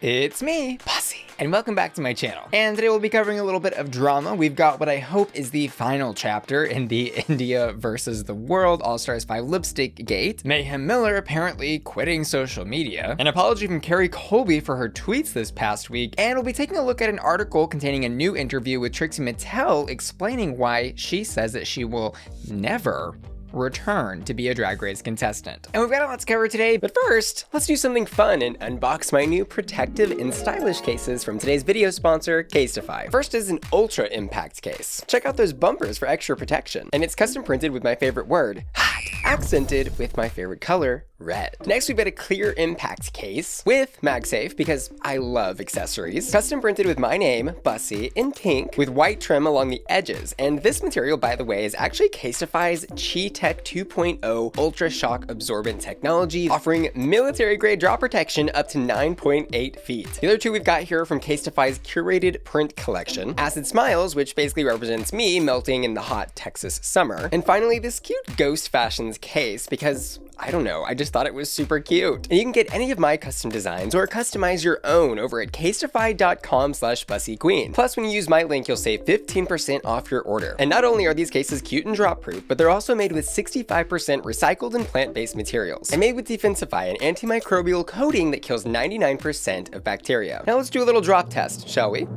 It's me, Bussy, and welcome back to my channel. And today we'll be covering a little bit of drama. We've got what I hope is the final chapter in the India versus the World All-Stars 5 lipstick gate. Mayhem Miller apparently quitting social media. An apology from Kerri Colby for her tweets this past week. And we'll be taking a look at an article containing a new interview with Trixie Mattel explaining why she says that she will never return to be a Drag Race contestant. And we've got a lot to cover today, but first, let's do something fun and unbox my new protective and stylish cases from today's video sponsor, Casetify. First is an Ultra Impact case. Check out those bumpers for extra protection. And it's custom printed with my favorite word, hot, accented with my favorite color, red. Next, we've got a clear impact case with MagSafe because I love accessories. Custom printed with my name, Bussy, in pink with white trim along the edges. And this material, by the way, is actually Casetify's Chi-Tech 2.0 Ultra Shock Absorbent technology, offering military-grade drop protection up to 9.8 feet. The other two we've got here are from Casetify's curated print collection, Acid Smiles, which basically represents me melting in the hot Texas summer. And finally, this cute Ghost Fashions case because I don't know, I just thought it was super cute. And you can get any of my custom designs or customize your own over at casetify.com/bussyqueen. Plus, when you use my link, you'll save 15% off your order. And not only are these cases cute and drop proof, but they're also made with 65% recycled and plant-based materials. And made with Defensify, an antimicrobial coating that kills 99% of bacteria. Now let's do a little drop test, shall we?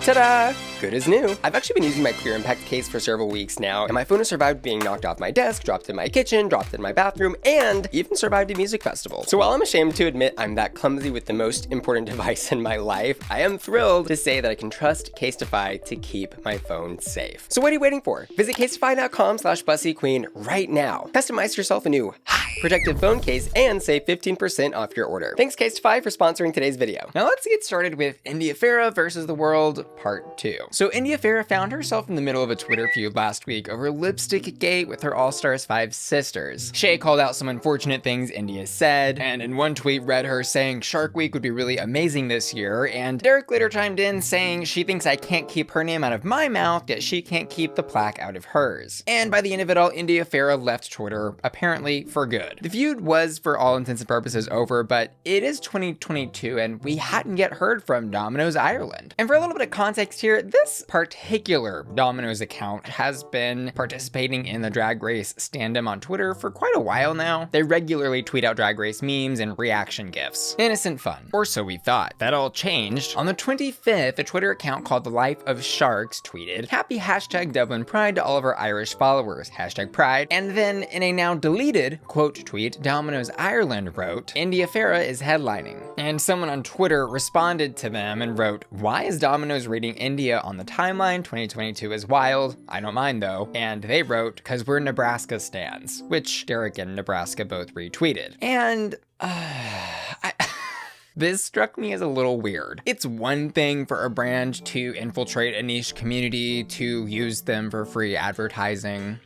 Ta-da! Good as new. I've actually been using my clear impact case for several weeks now, and my phone has survived being knocked off my desk, dropped in my kitchen, dropped in my bathroom, and even survived a music festival. So while I'm ashamed to admit I'm that clumsy with the most important device in my life, I am thrilled to say that I can trust Casetify to keep my phone safe. So what are you waiting for? Visit casetify.com/bussyqueen right now. Customize yourself a new protective phone case and save 15% off your order. Thanks Casetify for sponsoring today's video. Now let's get started with India Ferrah versus the World Part 2. So India Ferrah found herself in the middle of a Twitter feud last week over lipstick gate with her All-Stars 5 sisters. Shay called out some unfortunate things India said, and in one tweet read her saying Shark Week would be really amazing this year, and Derrick later chimed in saying she thinks I can't keep her name out of my mouth, yet she can't keep the plaque out of hers. And by the end of it all, India Ferrah left Twitter, apparently for good. The feud was for all intents and purposes over, but it is 2022 and we hadn't yet heard from Dominoes Ireland. And for a little bit of context here, this particular Dominoes account has been participating in the Drag Race stand-em on Twitter for quite a while now. They regularly tweet out Drag Race memes and reaction gifs. Innocent fun. Or so we thought. That all changed. On the 25th, a Twitter account called The Life of Sharks tweeted, "Happy #Dublin Pride to all of our Irish followers, #Pride." And then in a now deleted quote tweet, Dominoes Ireland wrote, "India Ferrah is headlining." And someone on Twitter responded to them and wrote, "Why is Dominoes rating India on the timeline? 2022 is wild. I don't mind though." And they wrote, "Cause we're Nebraska stans," which Derrick and Nebraska both retweeted. And this struck me as a little weird. It's one thing for a brand to infiltrate a niche community, to use them for free advertising,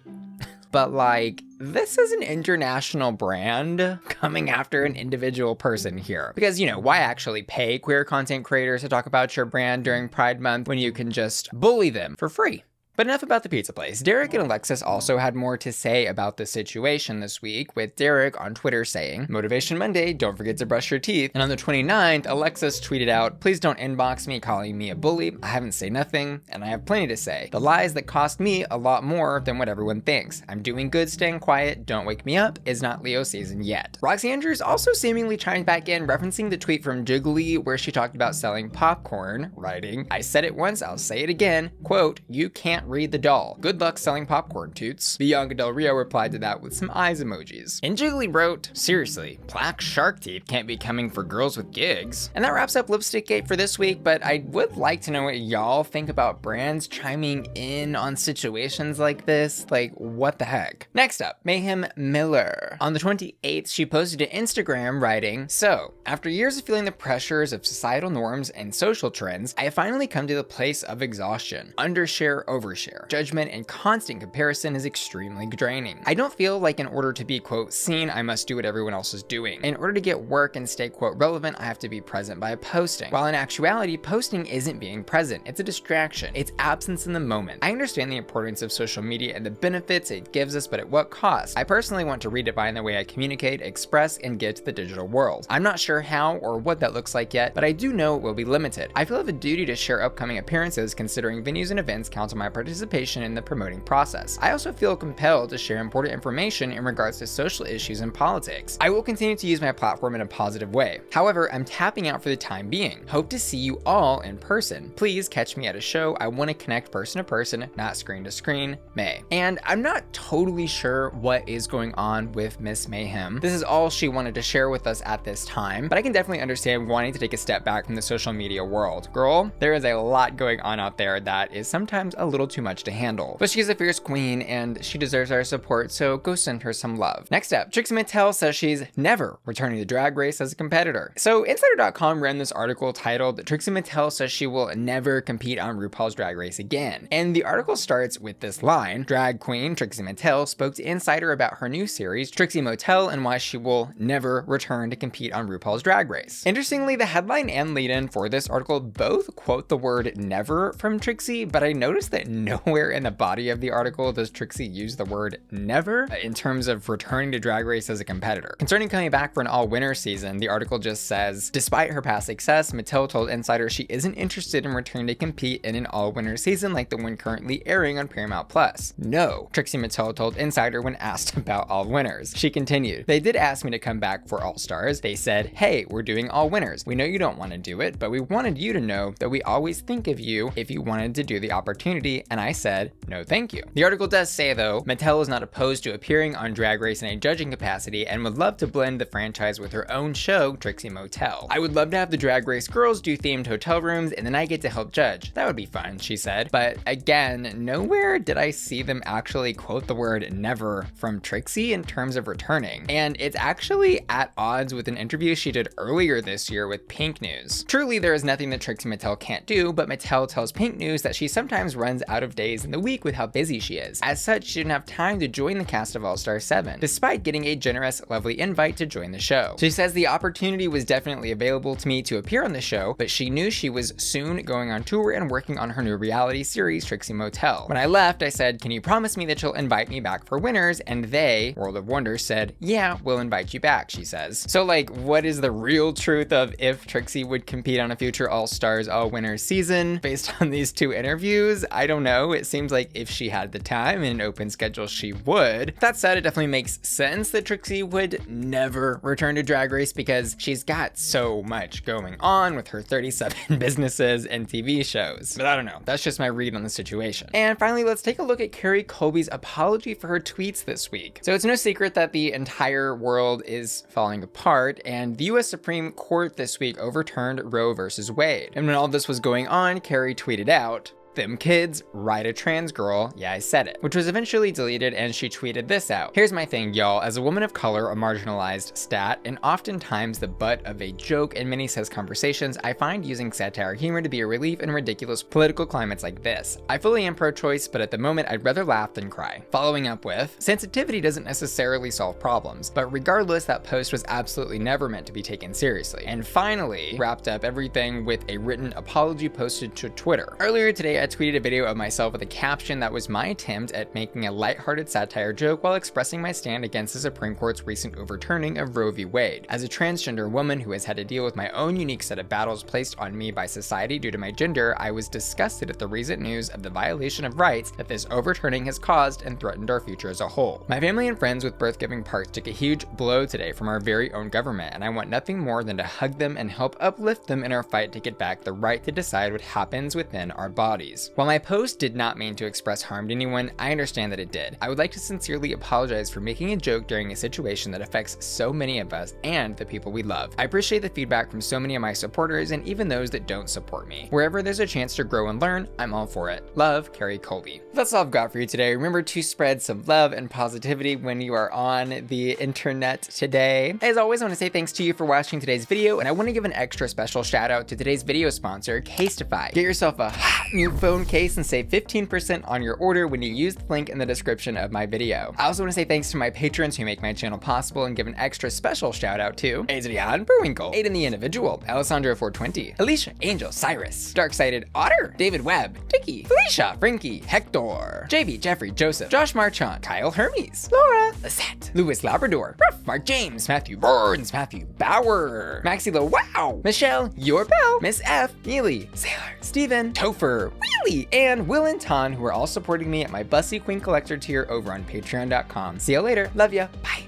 but like, this is an international brand coming after an individual person here. Because, you know, why actually pay queer content creators to talk about your brand during Pride Month when you can just bully them for free? But enough about the pizza place. Derrick and Alexis also had more to say about the situation this week, with Derrick on Twitter saying, "Motivation Monday, don't forget to brush your teeth." And on the 29th, Alexis tweeted out, "Please don't inbox me calling me a bully. I haven't said nothing, and I have plenty to say. The lies that cost me a lot more than what everyone thinks. I'm doing good staying quiet. Don't wake me up. Is not Leo season yet." Roxxy Andrews also seemingly chimed back in, referencing the tweet from Jiggly where she talked about selling popcorn, writing, "I said it once, I'll say it again. Quote, you can't read the doll. Good luck selling popcorn, toots." Bianca Del Rio replied to that with some eyes emojis. And Jiggly wrote, "Seriously, black shark teeth can't be coming for girls with gigs." And that wraps up Lipstick Gate for this week, but I would like to know what y'all think about brands chiming in on situations like this. Like, what the heck? Next up, Mayhem Miller. On the 28th, she posted to Instagram writing, "So, after years of feeling the pressures of societal norms and social trends, I have finally come to the place of exhaustion. Undershare, overshare, overshare. Judgment and constant comparison is extremely draining. I don't feel like in order to be quote seen, I must do what everyone else is doing. In order to get work and stay quote relevant, I have to be present by posting. While in actuality, posting isn't being present. It's a distraction. It's absence in the moment. I understand the importance of social media and the benefits it gives us, but at what cost? I personally want to redefine the way I communicate, express, and get to the digital world. I'm not sure how or what that looks like yet, but I do know it will be limited. I feel I have a duty to share upcoming appearances considering venues and events count on my participation in the promoting process. I also feel compelled to share important information in regards to social issues and politics. I will continue to use my platform in a positive way. However, I'm tapping out for the time being. Hope to see you all in person. Please catch me at a show. I want to connect person to person, not screen to screen. May. And I'm not totally sure what is going on with Miss Mayhem. This is all she wanted to share with us at this time, but I can definitely understand wanting to take a step back from the social media world. Girl, there is a lot going on out there that is sometimes a little too much to handle. But she's a fierce queen and she deserves our support, so go send her some love. Next up, Trixie Mattel says she's never returning to Drag Race as a competitor. So Insider.com ran this article titled Trixie Mattel says she will never compete on RuPaul's Drag Race again. And the article starts with this line: drag queen Trixie Mattel spoke to Insider about her new series, Trixie Motel, and why she will never return to compete on RuPaul's Drag Race. Interestingly, the headline and lead-in for this article both quote the word never from Trixie, but I noticed that nowhere in the body of the article does Trixie use the word never in terms of returning to Drag Race as a competitor. Concerning coming back for an all-winner season, the article just says, despite her past success, Mattel told Insider she isn't interested in returning to compete in an all-winner season like the one currently airing on Paramount+. No, Trixie Mattel told Insider when asked about all winners. She continued, they did ask me to come back for All Stars. They said, hey, we're doing all winners. We know you don't want to do it, but we wanted you to know that we always think of you if you wanted to do the opportunity, and I said, no thank you. The article does say though, Mattel is not opposed to appearing on Drag Race in a judging capacity and would love to blend the franchise with her own show, Trixie Motel. I would love to have the Drag Race girls do themed hotel rooms and then I get to help judge. That would be fun, she said. But again, nowhere did I see them actually quote the word never from Trixie in terms of returning. And it's actually at odds with an interview she did earlier this year with PinkNews. Truly, there is nothing that Trixie Mattel can't do, but Mattel tells PinkNews that she sometimes runs out of days in the week with how busy she is. As such, she didn't have time to join the cast of All Star 7, despite getting a generous, lovely invite to join the show. She says the opportunity was definitely available to me to appear on the show, but she knew she was soon going on tour and working on her new reality series, Trixie Motel. When I left, I said, can you promise me that you'll invite me back for winners? And they, World of Wonder, said, yeah, we'll invite you back, she says. So like, what is the real truth of if Trixie would compete on a future All Stars All Winners season? Based on these two interviews, I don't know. It seems like if she had the time and an open schedule, she would. That said, it definitely makes sense that Trixie would never return to Drag Race because she's got so much going on with her 37 businesses and TV shows. But I don't know. That's just my read on the situation. And finally, let's take a look at Kerri Colby's apology for her tweets this week. So it's no secret that the entire world is falling apart, and the US Supreme Court this week overturned Roe versus Wade. And when all this was going on, Kerri tweeted out, them kids, right a trans girl, yeah I said it, which was eventually deleted, and she tweeted this out. Here's my thing, y'all. As a woman of color, a marginalized stat, and oftentimes the butt of a joke in many cis conversations, I find using satire humor to be a relief in ridiculous political climates like this. I fully am pro-choice, but at the moment I'd rather laugh than cry. Following up with, sensitivity doesn't necessarily solve problems, but regardless, that post was absolutely never meant to be taken seriously. And finally, wrapped up everything with a written apology posted to Twitter. Earlier today, I tweeted a video of myself with a caption that was my attempt at making a lighthearted satire joke while expressing my stand against the Supreme Court's recent overturning of Roe v. Wade. As a transgender woman who has had to deal with my own unique set of battles placed on me by society due to my gender, I was disgusted at the recent news of the violation of rights that this overturning has caused and threatened our future as a whole. My family and friends with birth-giving parts took a huge blow today from our very own government, and I want nothing more than to hug them and help uplift them in our fight to get back the right to decide what happens within our bodies. While my post did not mean to express harm to anyone, I understand that it did. I would like to sincerely apologize for making a joke during a situation that affects so many of us and the people we love. I appreciate the feedback from so many of my supporters and even those that don't support me. Wherever there's a chance to grow and learn, I'm all for it. Love, Kerri Colby. That's all I've got for you today. Remember to spread some love and positivity when you are on the internet today. As always, I want to say thanks to you for watching today's video, and I want to give an extra special shout out to today's video sponsor, Casetify. Get yourself a hot new phone case and save 15% on your order when you use the link in the description of my video. I also want to say thanks to my patrons who make my channel possible and give an extra special shout out to Adrian Burwinkle, Aiden the Individual, Alessandro 420, Alicia Angel Cyrus, Dark-Sided Otter, David Webb, Dicky, Felicia, Frankie, Hector, JB, Jeffrey, Joseph, Josh Marchant, Kyle Hermes, Laura, Lisette, Louis Labrador, Ruff, Mark James, Matthew Burns, Matthew Bauer, Maxilo Wow, Michelle, Your Bell, Miss F, Neely, Sailor, Steven, Topher, Wheelie, and Will and Ton, who are all supporting me at my Bussy Queen Collector tier over on patreon.com. See you later. Love ya. Bye.